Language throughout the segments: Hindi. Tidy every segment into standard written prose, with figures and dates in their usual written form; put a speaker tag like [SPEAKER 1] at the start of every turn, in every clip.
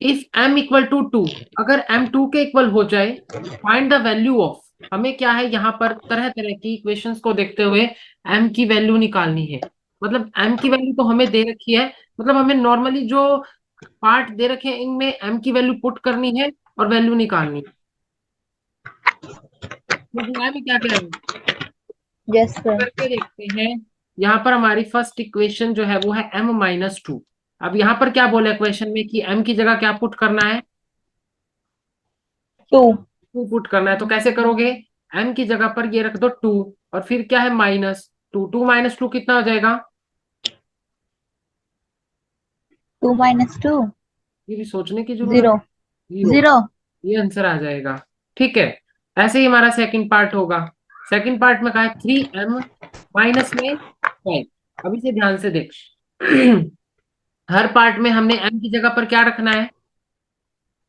[SPEAKER 1] इफ m इक्वल टू 2, अगर m 2 के इक्वल हो जाए, फाइंड द वैल्यू ऑफ। हमें क्या है यहाँ पर तरह तरह की इक्वेशंस को देखते हुए m की वैल्यू निकालनी है। मतलब m की वैल्यू तो हमें दे रखी है, मतलब हमें नॉर्मली जो पार्ट दे रखे हैं इनमें m की वैल्यू पुट करनी है और वैल्यू निकालनी है। मुझे मैं भी क्या कह रहा हूँ,
[SPEAKER 2] यस सर।
[SPEAKER 1] करके देखते हैं। यहाँ पर हमारी फर्स्ट इक्वेशन जो है वो है m-2। अब यहाँ पर क्या बोला इक्वेशन में कि m की जगह क्या पुट करना है,
[SPEAKER 2] टू।
[SPEAKER 1] 2 पुट करना है। तो कैसे करोगे, m की जगह पर ये रख दो 2, और फिर क्या है -2, 2 - 2 कितना हो जाएगा।
[SPEAKER 2] 2 - 2।
[SPEAKER 1] ये भी सोचने की जरूरत
[SPEAKER 2] जीरो।
[SPEAKER 1] है। 0,
[SPEAKER 2] जीरो।
[SPEAKER 1] ये आंसर आ जाएगा। ठीक है, ऐसे ही हमारा सेकंड पार्ट होगा। सेकंड पार्ट में कहा है 3m में 5। अब इसे ध्यान से देख। हर पार्ट में हमने m की जगह पर क्या रखना है,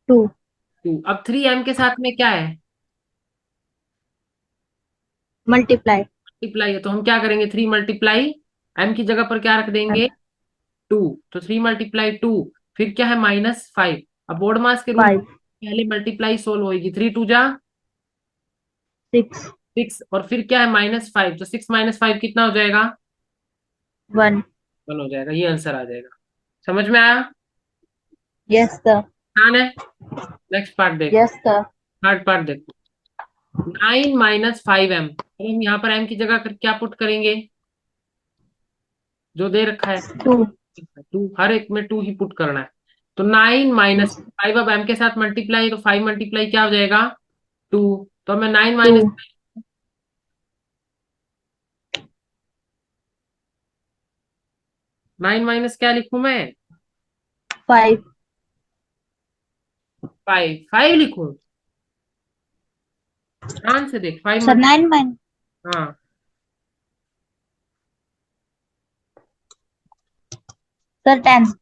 [SPEAKER 2] टू।
[SPEAKER 1] 2। अब 3m के साथ में क्या है,
[SPEAKER 2] मल्टीप्लाई।
[SPEAKER 1] मल्टीप्लाई है। तो हम क्या करेंगे, 3 × m की जगह पर क्या रख देंगे, 2। तो 3 × 2, फिर क्या है -5। अब बोर्ड मास के रूल,
[SPEAKER 2] 5।
[SPEAKER 1] पहले मल्टीप्लाई सोल्व होगी, 3 × 2 =
[SPEAKER 2] 6।
[SPEAKER 1] 6, और फिर क्या है -5। तो 6 - 5 कितना हो जाएगा,
[SPEAKER 2] 1।
[SPEAKER 1] 1 हो जाएगा। ये आंसर आ जाएगा। समझ में आया,
[SPEAKER 2] यस सर।
[SPEAKER 1] आसान है। नेक्स्ट पार्ट देखो,
[SPEAKER 2] यस सर।
[SPEAKER 1] थर्ड पार्ट देखो। 9 - 5m, तो हम यहाँ पर m की जगह क्या पुट करेंगे, जो दे रखा है
[SPEAKER 2] टू।
[SPEAKER 1] 2, हर एक में 2 ही पुट करना है। तो 9 - 5, अब m के साथ मल्टीप्लाई, तो 5 मल्टीप्लाई क्या हो जाएगा, 2। तो मैं 9
[SPEAKER 2] टू।
[SPEAKER 1] माइनस 9 माइनस क्या लिखूं मैं,
[SPEAKER 2] 5।
[SPEAKER 1] 5 लिखूं। ध्यान से देख, 5
[SPEAKER 2] सर
[SPEAKER 1] मल्टी,
[SPEAKER 2] 9 -
[SPEAKER 1] हाँ,
[SPEAKER 2] सर 10।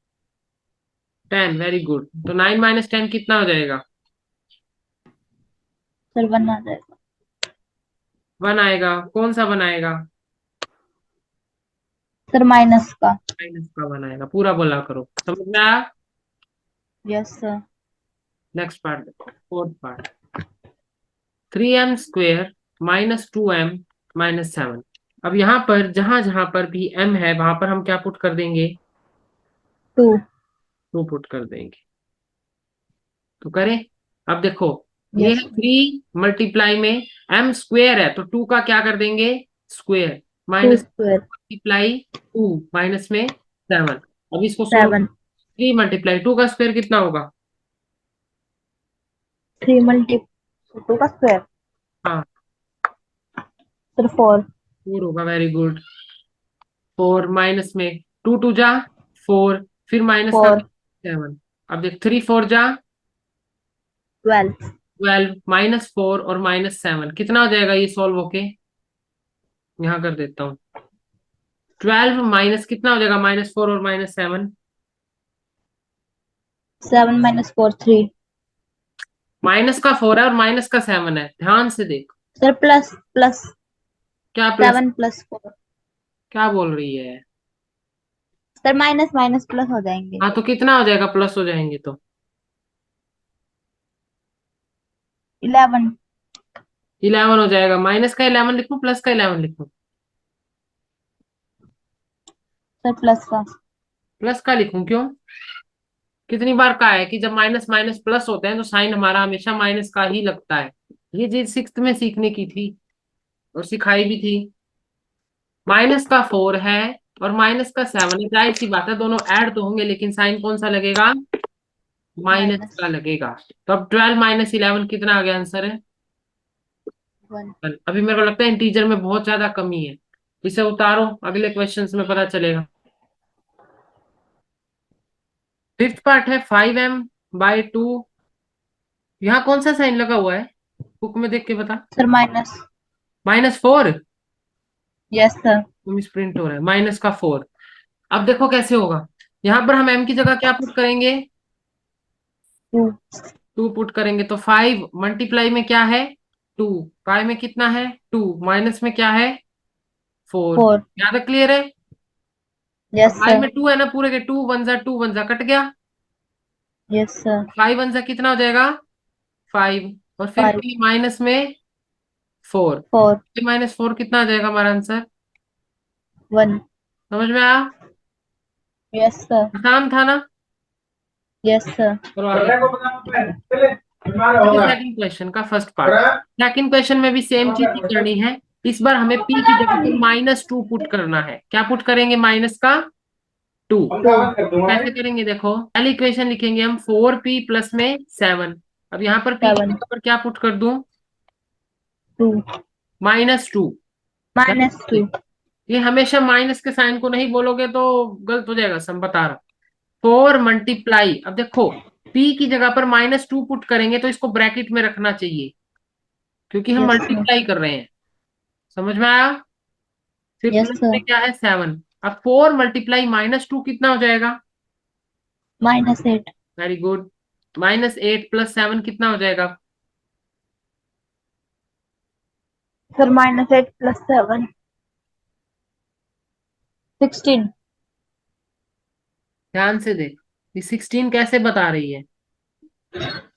[SPEAKER 1] 10, very good. तो 9 - 10 कितना हो जाएगा,
[SPEAKER 2] सर 1 आ जाएगा।
[SPEAKER 1] 1 आएगा। कौन सा 1 आएगा,
[SPEAKER 2] सर माइनस का।
[SPEAKER 1] माइनस का 1 आएगा। पूरा बोला करो, समझ में आया।
[SPEAKER 2] Yes sir.
[SPEAKER 1] नेक्स्ट पार्ट देखो, फोर्थ पार्ट। 3m² -2m - 7। अब यहाँ पर जहां जहां पर भी m है वहां पर हम क्या पुट कर देंगे,
[SPEAKER 2] टू।
[SPEAKER 1] 2 पुट कर देंगे। तो करें, अब देखो, ये
[SPEAKER 2] यस
[SPEAKER 1] है 3 में m² है, तो 2 का क्या कर देंगे, square,
[SPEAKER 2] two
[SPEAKER 1] minus
[SPEAKER 2] square.
[SPEAKER 1] Multiply 2, minus में 7। अब इसको सोल्व,
[SPEAKER 2] 7।
[SPEAKER 1] 3 × 2 का स्क्वायर कितना होगा,
[SPEAKER 2] 3 मल्टी 2 का स्क्वायर।
[SPEAKER 1] हाँ,
[SPEAKER 2] सर 4।
[SPEAKER 1] 4 होगा। Very good. 4, माइनस में 2 × 2 = 4, फिर माइनस का
[SPEAKER 2] 4।
[SPEAKER 1] 7। अब देख,
[SPEAKER 2] 12।
[SPEAKER 1] 12, -4 और -7 कितना हो जाएगा, ये सॉल्व होके यहाँ कर देता हूँ। 12 माइनस कितना हो जाएगा, -4 और -7,
[SPEAKER 2] 7 - 4 3।
[SPEAKER 1] माइनस का 4 है और माइनस का 7 है, ध्यान से देख।
[SPEAKER 2] Sir plus plus.
[SPEAKER 1] क्या प्लस,
[SPEAKER 2] 7 + 4।
[SPEAKER 1] क्या बोल रही है।
[SPEAKER 2] सर माइनस माइनस प्लस हो जाएंगे।
[SPEAKER 1] हाँ, तो कितना हो जाएगा, प्लस हो जाएंगे तो
[SPEAKER 2] 11।
[SPEAKER 1] 11 हो जाएगा। माइनस का 11 लिखूं, प्लस का 11 लिखूं,
[SPEAKER 2] सर प्लस का।
[SPEAKER 1] प्लस का लिखूं, क्यों, कितनी बार कहा है कि जब माइनस माइनस प्लस होते हैं तो साइन हमारा हमेशा माइनस का ही लगता है। ये चीज सिक्स्थ में सीखने की थी और सिखाई भी थी। माइनस का 4 है और माइनस का 7 है, जाहिर सी बात है दोनों ऐड तो होंगे, लेकिन साइन कौन सा लगेगा, माइनस
[SPEAKER 2] माइनस
[SPEAKER 1] का लगेगा। तो अब 12 - 11 कितना आ गया, आंसर है
[SPEAKER 2] 1।
[SPEAKER 1] 1। अभी मेरे को लगता है इंटीजर में बहुत ज्यादा कमी है, इसे उतारो, अगले क्वेश्चंस में पता चलेगा। फिफ्थ पार्ट है 5m/2। यहाँ कौन सा साइन लगा हुआ है, बुक में देख के बता।
[SPEAKER 2] Sir minus.
[SPEAKER 1] -4,
[SPEAKER 2] yes sir.
[SPEAKER 1] Miss print हो रहा है, -4। अब देखो कैसे होगा, यहाँ पर हम m की जगह क्या पुट करेंगे,
[SPEAKER 2] 2।
[SPEAKER 1] 2 पुट करेंगे। तो 5 मल्टीप्लाई में क्या है, 2, 5 में कितना है, 2, माइनस में क्या है, 4।
[SPEAKER 2] 4।
[SPEAKER 1] यहाँ तक क्लियर है। अब
[SPEAKER 2] यस
[SPEAKER 1] 5
[SPEAKER 2] सर।
[SPEAKER 1] में 2 है ना, पूरे के 2 × 1 = 2 × 1 कट गया,
[SPEAKER 2] यस सर।
[SPEAKER 1] 5 वन से कितना हो जाएगा 5, और फिर
[SPEAKER 2] 5
[SPEAKER 1] p माइनस में 4,
[SPEAKER 2] 4
[SPEAKER 1] p माइनस 4 कितना आ जाएगा हमारा आंसर?
[SPEAKER 2] 1।
[SPEAKER 1] समझ में आया?
[SPEAKER 2] Yes sir.
[SPEAKER 1] आसान था ना?
[SPEAKER 2] Yes sir.
[SPEAKER 1] चलो आगे। सेकंड क्वेश्चन का फर्स्ट पार्ट। सेकंड क्वेश्चन में भी सेम चीज ही करनी है। इस बार हमें p की जगह पर -2 पुट करना है। क्या पुट करेंगे? माइनस का 2। कैसे करेंगे देखो, पहली इक्वेशन लिखेंगे हम 4p प्लस में 7। अब यहाँ पर p की
[SPEAKER 2] 7
[SPEAKER 1] जगह पर क्या पुट कर दूं?
[SPEAKER 2] 2
[SPEAKER 1] -2।
[SPEAKER 2] -2।
[SPEAKER 1] ये हमेशा माइनस के साइन को नहीं बोलोगे तो गलत हो जाएगा, सम बता रहा हूं। 4 मल्टीप्लाई, अब देखो p की जगह पर -2 पुट करेंगे तो इसको ब्रैकेट में रखना चाहिए, क्योंकि हम
[SPEAKER 2] यस सर।
[SPEAKER 1] मल्टीप्लाई कर रहे हैं। समझ में आया? फिर
[SPEAKER 2] यस
[SPEAKER 1] प्लस
[SPEAKER 2] सर।
[SPEAKER 1] में क्या है 7। अब 4 मल्टीप्लाई -2 कितना हो जाएगा?
[SPEAKER 2] -8
[SPEAKER 1] वेरी गुड। -8 प्लस 7 कितना हो जाएगा?
[SPEAKER 2] सर। -8 + 7 16।
[SPEAKER 1] ध्यान से देख, ये 16 कैसे बता रही है?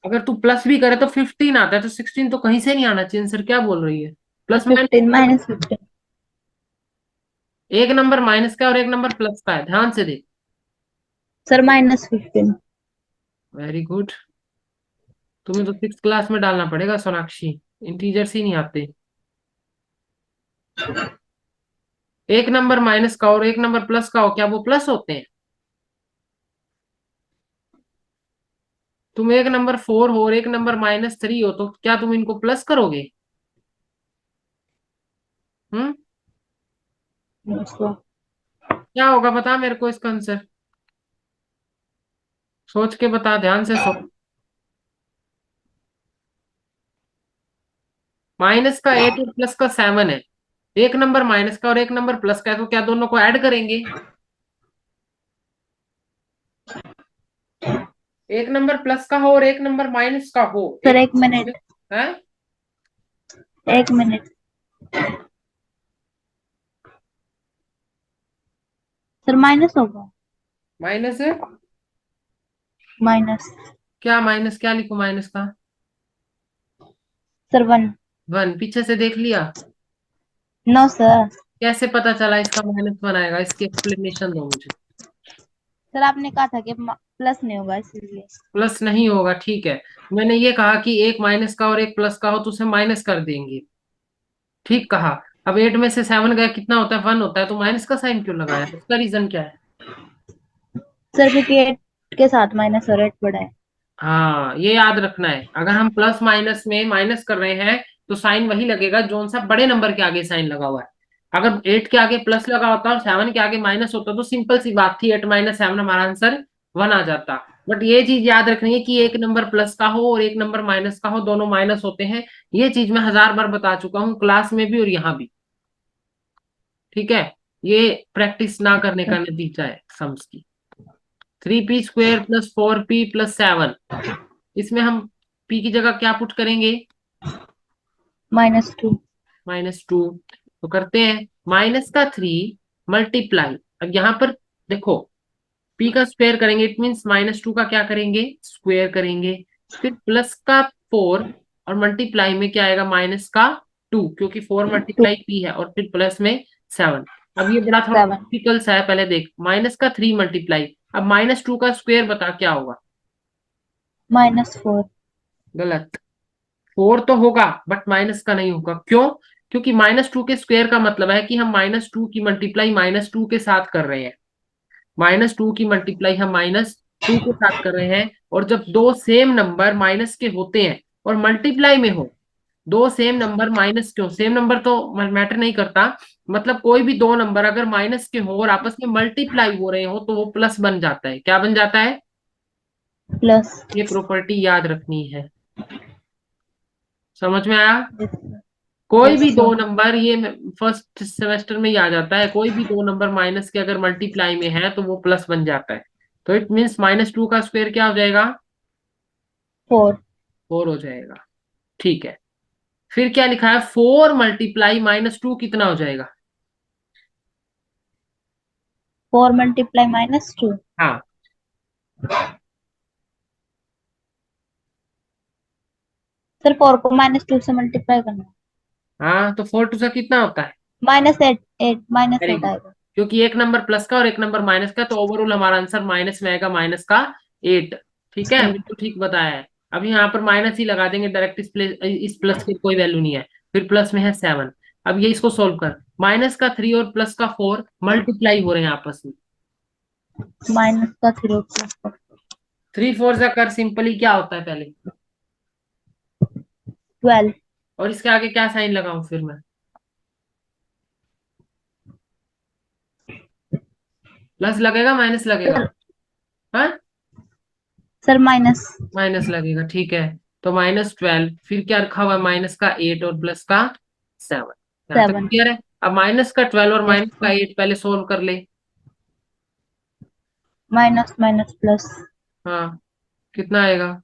[SPEAKER 1] अगर तू प्लस भी करे तो 15 आता है, तो 16 तो कहीं से नहीं आना चाहिए। सर क्या बोल रही है?
[SPEAKER 2] तो
[SPEAKER 1] प्लस माइनस
[SPEAKER 2] 15 -15।
[SPEAKER 1] एक नंबर माइनस का और एक नंबर प्लस का है, ध्यान से देख।
[SPEAKER 2] सर -15।
[SPEAKER 1] Very good. तुम्हें तो 6th क्लास में डालना पड़ेगा सोनाक्षी, इंटीजर्स ही नहीं आते। एक नंबर माइनस का और एक नंबर प्लस का हो, क्या वो प्लस होते हैं? तुम एक नंबर 4 हो और एक नंबर -3 हो, तो क्या तुम इनको प्लस करोगे? हम्म?
[SPEAKER 2] Yes sir.
[SPEAKER 1] क्या होगा बता मेरे को इसका आंसर, सोच के बता, ध्यान से सोच। माइनस का 8 और प्लस का 7 है। एक नंबर माइनस का और एक नंबर प्लस का है, तो क्या दोनों को ऐड करेंगे? एक नंबर प्लस का हो और एक नंबर माइनस का हो,
[SPEAKER 2] सर
[SPEAKER 1] एक
[SPEAKER 2] 1 मिनट।
[SPEAKER 1] है
[SPEAKER 2] 1 मिनट। सर माइनस होगा।
[SPEAKER 1] माइनस है।
[SPEAKER 2] माइनस।
[SPEAKER 1] क्या माइनस, क्या लिखो माइनस का?
[SPEAKER 2] सर 1।
[SPEAKER 1] 1 पीछे से देख लिया?
[SPEAKER 2] No sir.
[SPEAKER 1] कैसे पता चला इसका -1 आएगा? इसकी एक्सप्लेनेशन दो मुझे।
[SPEAKER 2] सर आपने कहा था कि प्लस नहीं होगा इसीलिए।
[SPEAKER 1] प्लस नहीं होगा, ठीक है। मैंने ये कहा कि एक माइनस का और एक प्लस का हो तो उसे माइनस कर देंगे। ठीक कहा। अब 8 में से 7 गया, कितना होता है? 1 होता है, तो माइनस का साइन क्यों लगाया? इसका रीजन क्या है?
[SPEAKER 2] सर क्योंकि 8 के साथ माइनस और 8 बड़ा है।
[SPEAKER 1] हाँ, ये याद रखना है। अगर हम प्लस माइनस में माइनस कर रहे हैं तो साइन वही लगेगा जो सा बड़े नंबर के आगे साइन लगा हुआ है। अगर 8 के आगे प्लस लगा होता और 7 के आगे माइनस होता तो सिंपल सी बात थी, 8 - 7 हमारा आंसर 1 आ जाता। बट ये चीज याद रखनी है कि एक नंबर प्लस का हो और एक नंबर माइनस का हो, दोनों माइनस होते हैं। ये चीज मैं 1000 बार बता चुका हूँ, क्लास में भी और यहाँ भी। ठीक है, ये प्रैक्टिस ना करने का नतीजा है सम्स की। 3p² + 4p + 7, इसमें हम p की जगह क्या पुट करेंगे?
[SPEAKER 2] -2।
[SPEAKER 1] -2। तो करते हैं माइनस का 3 मल्टीप्लाई, अब यहाँ पर देखो p का स्क्वायर करेंगे, इट मीन्स -2 का क्या करेंगे? स्क्वायर करेंगे। फिर प्लस का 4 और मल्टीप्लाई में क्या आएगा? -2, क्योंकि 4
[SPEAKER 2] 2
[SPEAKER 1] मल्टीप्लाई p है, और फिर प्लस में 7। अब ये बड़ा थोड़ा
[SPEAKER 2] 7
[SPEAKER 1] डिफिकल्ट सा है, पहले देख। माइनस का 3 मल्टीप्लाई, अब -2 का स्क्वायर बता क्या होगा?
[SPEAKER 2] -4।
[SPEAKER 1] गलत। 4 तो होगा बट माइनस का नहीं होगा, क्यों? क्योंकि -2 के स्क्वायर का मतलब है कि हम -2 की मल्टीप्लाई -2 के साथ कर रहे हैं। -2 की मल्टीप्लाई हम -2 के साथ कर रहे हैं, और जब दो सेम नंबर माइनस के होते हैं और मल्टीप्लाई में हो, दो सेम नंबर माइनस के हो, सेम नंबर तो मैटर नहीं करता, मतलब कोई भी दो नंबर अगर माइनस के हो और आपस में मल्टीप्लाई हो रहे हो तो वो प्लस बन जाता है। क्या बन जाता है?
[SPEAKER 2] प्लस।
[SPEAKER 1] ये प्रॉपर्टी याद रखनी है। समझ में आया? कोई
[SPEAKER 2] यस
[SPEAKER 1] भी दो
[SPEAKER 2] सर।
[SPEAKER 1] नंबर, ये फर्स्ट सेमेस्टर में ही आ जाता है, कोई भी दो नंबर माइनस के अगर मल्टीप्लाई में है तो वो प्लस बन जाता है। तो इट मीन्स -2 का स्क्वायर क्या हो जाएगा?
[SPEAKER 2] 4।
[SPEAKER 1] 4 हो जाएगा। ठीक है, फिर क्या लिखा है? 4 मल्टीप्लाई -2 कितना हो जाएगा?
[SPEAKER 2] 4 × -2।
[SPEAKER 1] हाँ,
[SPEAKER 2] सर 4 को -2 से मल्टीप्लाई करना है।
[SPEAKER 1] हाँ, तो 4 टू सा कितना होता है?
[SPEAKER 2] -8
[SPEAKER 1] वेरी
[SPEAKER 2] -8
[SPEAKER 1] गुड।
[SPEAKER 2] आएगा।
[SPEAKER 1] क्योंकि एक नंबर प्लस का और एक नंबर माइनस का, तो ओवरऑल हमारा आंसर माइनस में आएगा, -8। ठीक है,
[SPEAKER 2] 8।
[SPEAKER 1] बिल्कुल ठीक बताया है। अब यहाँ पर माइनस ही लगा देंगे डायरेक्ट, इस प्लस की कोई वैल्यू नहीं है। फिर प्लस में है 7। अब ये इसको सोल्व कर, -3 और +4 मल्टीप्लाई हो रहे हैं आपस में।
[SPEAKER 2] -3 +4
[SPEAKER 1] 3 4 जा कर सिंपली क्या होता है पहले,
[SPEAKER 2] 12।
[SPEAKER 1] और इसके आगे क्या साइन लगाऊं फिर मैं? प्लस लगेगा माइनस लगेगा?
[SPEAKER 2] सर
[SPEAKER 1] हाँ,
[SPEAKER 2] सर माइनस
[SPEAKER 1] माइनस लगेगा, ठीक है। तो -12, फिर क्या रखा हुआ है, -8 और +7। यहाँ तक
[SPEAKER 2] 7।
[SPEAKER 1] क्लियर है? अब -12 और
[SPEAKER 2] यस सर।
[SPEAKER 1] -8 पहले सोल्व कर ले।
[SPEAKER 2] माइनस माइनस प्लस
[SPEAKER 1] हाँ, कितना आएगा?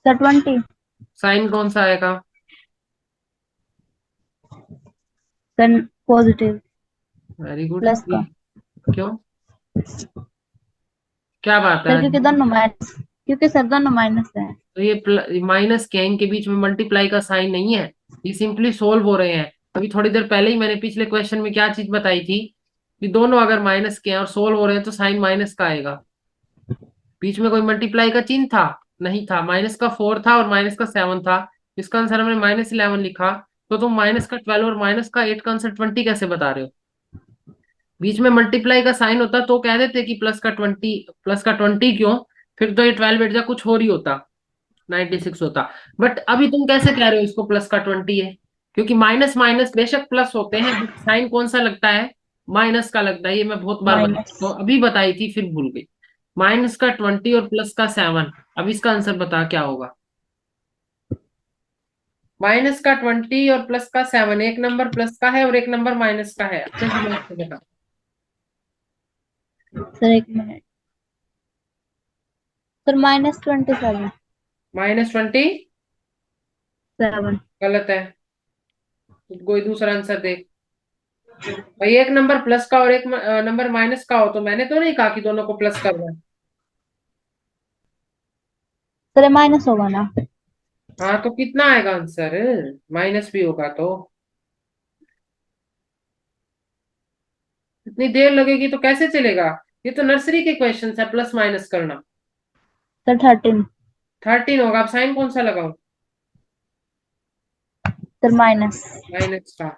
[SPEAKER 2] सर 20।
[SPEAKER 1] साइन कौन सा आएगा?
[SPEAKER 2] Sir positive
[SPEAKER 1] very good.
[SPEAKER 2] Plus का।
[SPEAKER 1] क्यों, क्या बात
[SPEAKER 2] सर
[SPEAKER 1] है?
[SPEAKER 2] क्योंकि सर दोनों माइनस है।
[SPEAKER 1] तो ये माइनस के इनके बीच में मल्टीप्लाई का साइन नहीं है, ये सिंपली सोल्व हो रहे हैं। अभी थोड़ी देर पहले ही मैंने पिछले क्वेश्चन में क्या चीज बताई थी, कि दोनों अगर माइनस के हैं और सोल्व हो रहे हैं तो साइन माइनस का आएगा। बीच में कोई मल्टीप्लाई का चिन्ह था? नहीं था। -4 था और -7 था, इसका आंसर हमने -11 लिखा। तो तुम -12 और -8 का आंसर 20 कैसे बता रहे हो? बीच में मल्टीप्लाई का साइन होता तो कह देते कि +20 क्यों, फिर तो ये 12 बेट जा कुछ और ही होता, 96 होता। बट अभी तुम कैसे कह रहे हो इसको +20 है? क्योंकि माइनस माइनस बेशक प्लस होते हैं, बट साइन कौन सा लगता है? माइनस का लगता है। ये मैं बहुत बार बताई,
[SPEAKER 2] माइनस
[SPEAKER 1] तो अभी बताई थी फिर भूल गई। -20 और +7। अब इसका आंसर बता क्या होगा? -20 और +7, एक नंबर प्लस का है और एक नंबर माइनस का है। अच्छे से नोट से बता।
[SPEAKER 2] सर एक मिनट। सर -27
[SPEAKER 1] -20
[SPEAKER 2] 7।
[SPEAKER 1] गलत है, तो कोई दूसरा आंसर दे। भाई एक नंबर प्लस का और एक नंबर माइनस का हो, तो मैंने तो नहीं कहा कि दोनों को प्लस करना है।
[SPEAKER 2] सर ये माइनस होगा ना।
[SPEAKER 1] हाँ, तो कितना आएगा आंसर? माइनस भी होगा तो इतनी देर लगेगी तो कैसे चलेगा? ये तो नर्सरी के क्वेश्चन है, प्लस माइनस करना।
[SPEAKER 2] सर 13।
[SPEAKER 1] 13 होगा। अब साइन कौन सा लगाऊं?
[SPEAKER 2] Sir minus.
[SPEAKER 1] माइनस का।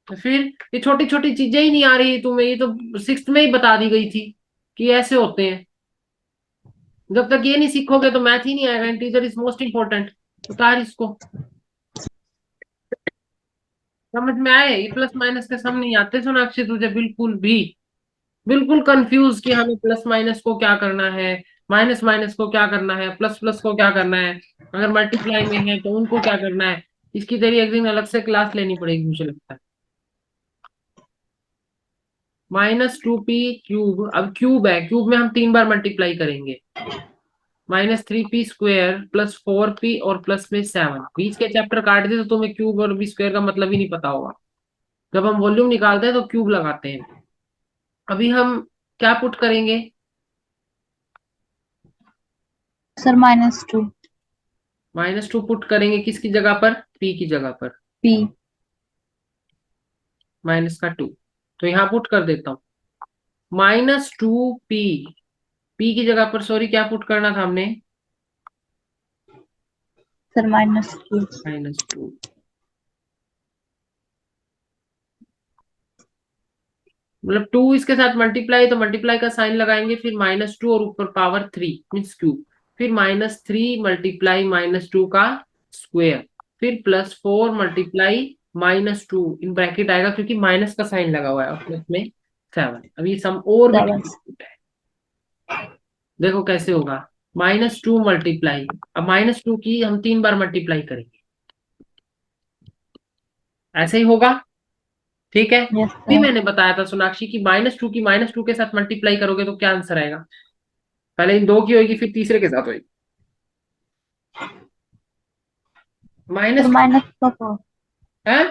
[SPEAKER 1] तो फिर ये छोटी छोटी चीजें ही नहीं आ रही तुम्हें, ये तो सिक्स्थ में ही बता दी गई थी कि ऐसे होते हैं। जब तक ये नहीं सीखोगे तो मैथ ही नहीं आएगा। Integer is most important. उतार इसको। समझ में आए? ये प्लस माइनस के सम नहीं आते सोनाक्षी तुझे बिल्कुल भी? बिल्कुल कंफ्यूज कि हमें प्लस माइनस को क्या करना है, माइनस माइनस को क्या करना है, प्लस प्लस को क्या करना है, अगर मल्टीप्लाई में है तो उनको क्या करना है। इसकी तेरी एक दिन अलग से क्लास लेनी पड़ेगी मुझे लगता है। -2p³ अब क्यूब है, क्यूब में हम 3 बार मल्टीप्लाई करेंगे। -3p² +4p और प्लस में 7। बीच के चैप्टर काट दे तो तुम्हें क्यूब और बी स्क्वायर का मतलब ही नहीं पता होगा। जब हम वॉल्यूम निकालते हैं तो क्यूब लगाते हैं। अभी हम क्या पुट करेंगे?
[SPEAKER 2] सर -2
[SPEAKER 1] -2 पुट करेंगे किसकी जगह पर? p की जगह पर।
[SPEAKER 2] p।
[SPEAKER 1] -2 तो यहाँ पुट कर देता हूँ। -2p, p की जगह पर सॉरी क्या पुट करना था हमने?
[SPEAKER 2] सर -2
[SPEAKER 1] -2। मतलब 2 इसके साथ मल्टीप्लाई, तो मल्टीप्लाई का साइन लगाएंगे, फिर -2 और ऊपर पावर 3 मीन्स क्यूब। फिर -3 मल्टीप्लाई -2 का स्क्वायर, फिर +4 मल्टीप्लाई -2 इन ब्रैकेट आएगा क्योंकि माइनस का साइन लगा हुआ है, और प्लस में 7। अभी सम और भी
[SPEAKER 2] 7।
[SPEAKER 1] डिफिकल्ट है। देखो कैसे होगा। -2 मल्टीप्लाई, अब -2 की हम 3 बार मल्टीप्लाई करेंगे, ऐसे ही होगा। ठीक है,
[SPEAKER 2] यस
[SPEAKER 1] भी
[SPEAKER 2] सर।
[SPEAKER 1] मैंने बताया था सोनाक्षी की -2 की -2 के साथ मल्टीप्लाई करोगे तो क्या आंसर आएगा? पहले इन दो की होगी फिर तीसरे के साथ होगी।
[SPEAKER 2] सर
[SPEAKER 1] माइनस
[SPEAKER 2] -4
[SPEAKER 1] है,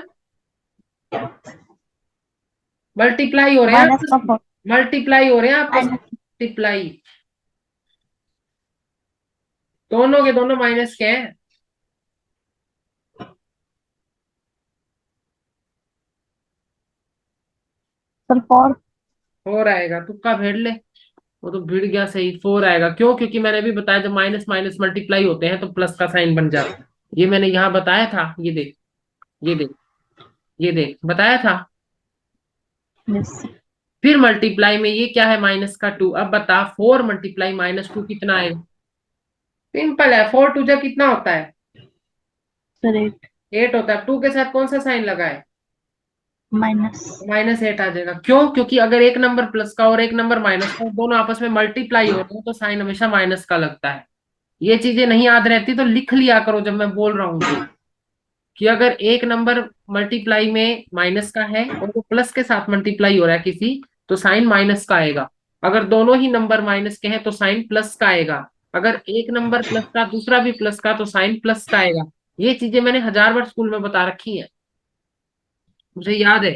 [SPEAKER 1] मल्टीप्लाई हो रहे हैं आपस में।
[SPEAKER 2] -4
[SPEAKER 1] मल्टीप्लाई हो रहे हैं आपस में।
[SPEAKER 2] माइनस।
[SPEAKER 1] मल्टीप्लाई। दोनों के दोनों माइनस के हैं।
[SPEAKER 2] सर 4।
[SPEAKER 1] 4 आएगा, तुक्का भिड़ ले। वो तो भिड़ गया सही, 4 आएगा। क्यों? क्योंकि मैंने भी बताया जब माइनस माइनस मल्टीप्लाई होते हैं तो प्लस का साइन बन जाता है। ये मैंने यहाँ बताया था, ये देख, ये देख, ये देख, बताया था।
[SPEAKER 2] यस।
[SPEAKER 1] फिर मल्टीप्लाई में ये क्या है, -2। अब बता, 4 × -2 कितना आएगा? सिंपल है, 4 × 2 जा कितना होता है?
[SPEAKER 2] सर 8।
[SPEAKER 1] 8 होता है। 2 के साथ कौन सा साइन लगा है?
[SPEAKER 2] माइनस।
[SPEAKER 1] -8 आ जाएगा। क्यों? क्योंकि अगर एक नंबर प्लस का और एक नंबर माइनस का, दोनों आपस में मल्टीप्लाई होते हैं तो साइन हमेशा माइनस का लगता है। ये चीजें नहीं याद रहती तो लिख लिया करो जब मैं बोल रहा हूँ तो, कि अगर एक नंबर मल्टीप्लाई में माइनस का है और वो प्लस के साथ मल्टीप्लाई हो रहा है किसी, तो साइन माइनस का आएगा। अगर दोनों ही नंबर माइनस के हैं तो साइन प्लस का आएगा। अगर एक नंबर प्लस का दूसरा भी प्लस का तो साइन प्लस का आएगा। ये चीजें मैंने 1000 बार स्कूल में बता रखी है, मुझे याद है।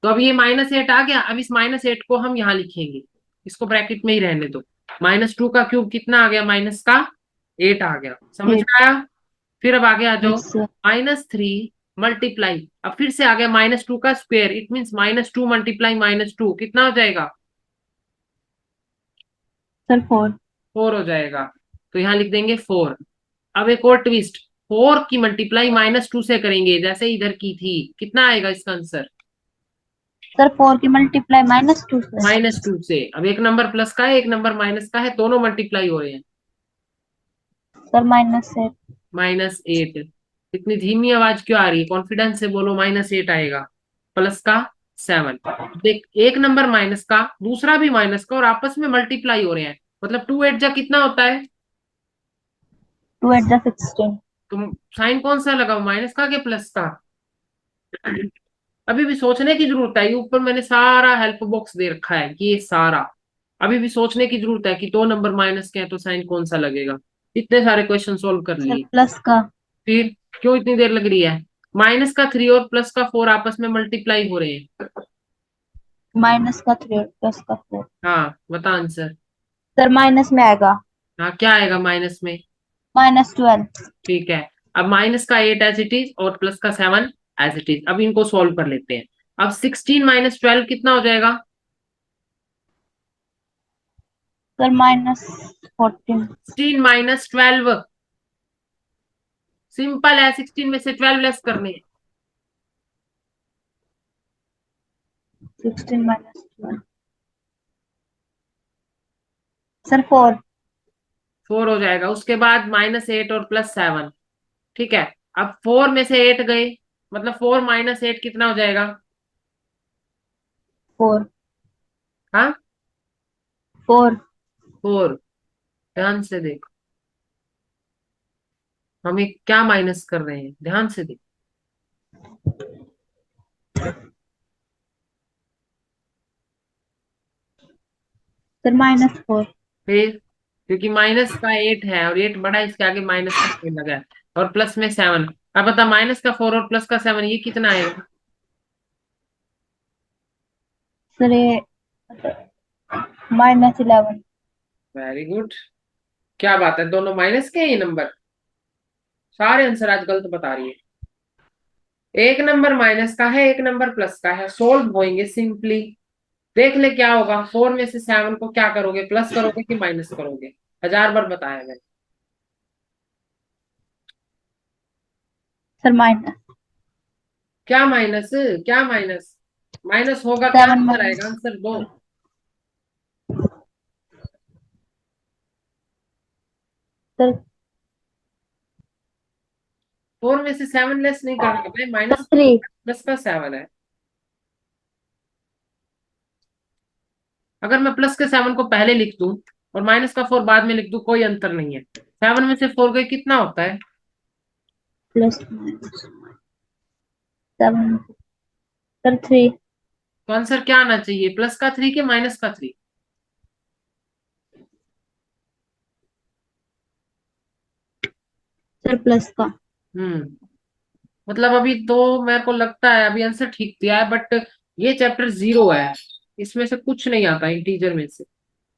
[SPEAKER 1] तो अब ये -8 आ गया। अब इस -8 को हम यहाँ लिखेंगे, इसको ब्रैकेट में ही रहने दो। -2 का क्यूब कितना आ गया? माइनस का 8 आ गया। समझ में
[SPEAKER 2] 8।
[SPEAKER 1] आया? फिर अब आगे आ जाओ।
[SPEAKER 2] Yes sir.
[SPEAKER 1] -3 मल्टीप्लाई, अब फिर से आ गया -2 का स्क्वायर, इट मीन्स -2 × -2 कितना हो जाएगा?
[SPEAKER 2] सर 4।
[SPEAKER 1] 4 हो जाएगा। तो यहाँ लिख देंगे 4। अब एक और ट्विस्ट, 4 की मल्टीप्लाई -2 से करेंगे जैसे इधर की थी, कितना आएगा इसका आंसर?
[SPEAKER 2] सर 4 की मल्टीप्लाई -2 से।
[SPEAKER 1] -2 से। अब एक नंबर प्लस का है एक नंबर माइनस का है, दोनों मल्टीप्लाई हो रहे हैं।
[SPEAKER 2] सर -8।
[SPEAKER 1] -8। इतनी धीमी आवाज क्यों आ रही है? कॉन्फिडेंस से बोलो, -8 आएगा। प्लस का 7। देख, एक नंबर माइनस का दूसरा भी माइनस का और आपस में मल्टीप्लाई हो रहे हैं, मतलब 2 × 8 जा कितना होता है?
[SPEAKER 2] 2 8 जा 16।
[SPEAKER 1] तुम साइन कौन सा लगाओ, माइनस का के प्लस का? अभी भी सोचने की जरूरत है। ये ऊपर मैंने सारा हेल्प बॉक्स दे रखा है, ये सारा। अभी भी सोचने की जरूरत है कि दो नंबर माइनस के हैं तो साइन कौन सा लगेगा। इतने सारे क्वेश्चन सोल्व कर
[SPEAKER 2] सर
[SPEAKER 1] लिए।
[SPEAKER 2] प्लस का।
[SPEAKER 1] फिर क्यों इतनी देर लग रही है? -3 और +4 आपस में मल्टीप्लाई हो रहे हैं।
[SPEAKER 2] -3 और प्लस का 4।
[SPEAKER 1] हाँ, बता आंसर।
[SPEAKER 2] सर माइनस में आएगा।
[SPEAKER 1] हाँ, क्या आएगा माइनस में?
[SPEAKER 2] -12।
[SPEAKER 1] ठीक है। अब माइनस का 8 एज इट इज और प्लस का 7 एज इट इज। अब इनको सॉल्व कर लेते हैं। अब 16 - 12 कितना हो जाएगा?
[SPEAKER 2] सर -14।
[SPEAKER 1] 16 - 12 सिंपल है, 16 में से 12 लेस करने हैं।
[SPEAKER 2] 16 -12। सर 4।
[SPEAKER 1] 4 हो जाएगा। उसके बाद -8 और +7। ठीक है। अब 4 में से 8 गए, मतलब 4 - 8 कितना हो जाएगा?
[SPEAKER 2] 4।
[SPEAKER 1] हाँ,
[SPEAKER 2] 4।
[SPEAKER 1] 4। ध्यान से देख, हमें क्या माइनस कर रहे हैं, ध्यान से देख।
[SPEAKER 2] सर -4।
[SPEAKER 1] फिर क्योंकि माइनस का 8 है और 8 बड़ा है, इसके आगे माइनस का साइन लगा है, और प्लस में 7। अब बता, माइनस का 4 और प्लस का 7 ये कितना आएगा?
[SPEAKER 2] सर ये -11।
[SPEAKER 1] Very good. क्या बात है, दोनों माइनस के हैं ये नंबर। सारे आंसर आज गलत बता रही है। एक नंबर माइनस का है एक नंबर प्लस का है, सोल्व होएंगे सिंपली। देख ले क्या होगा। 4 में से 7 को क्या करोगे, प्लस करोगे कि माइनस करोगे? 1000 बार बताया मैंने।
[SPEAKER 2] Sir minus.
[SPEAKER 1] क्या माइनस? क्या माइनस? माइनस होगा, क्या
[SPEAKER 2] 7
[SPEAKER 1] आंसर आएगा?
[SPEAKER 2] माइनस।
[SPEAKER 1] आंसर दो। 4 में से 7 लेस नहीं करना भाई, माइनस
[SPEAKER 2] 3।
[SPEAKER 1] प्लस का 7 है। अगर मैं प्लस के 7 को पहले लिख दूं और माइनस का 4 बाद में लिख दूं, कोई अंतर नहीं है। 7 में से 4 गए कितना होता है?
[SPEAKER 2] Plus minus 7। सर 3।
[SPEAKER 1] तो आंसर क्या आना चाहिए, प्लस का 3 के माइनस का 3?
[SPEAKER 2] सर प्लस का।
[SPEAKER 1] मतलब अभी तो मेरे को लगता है अभी आंसर ठीक दिया है, बट ये चैप्टर 0 है, इसमें से कुछ नहीं आता इंटीजर में से।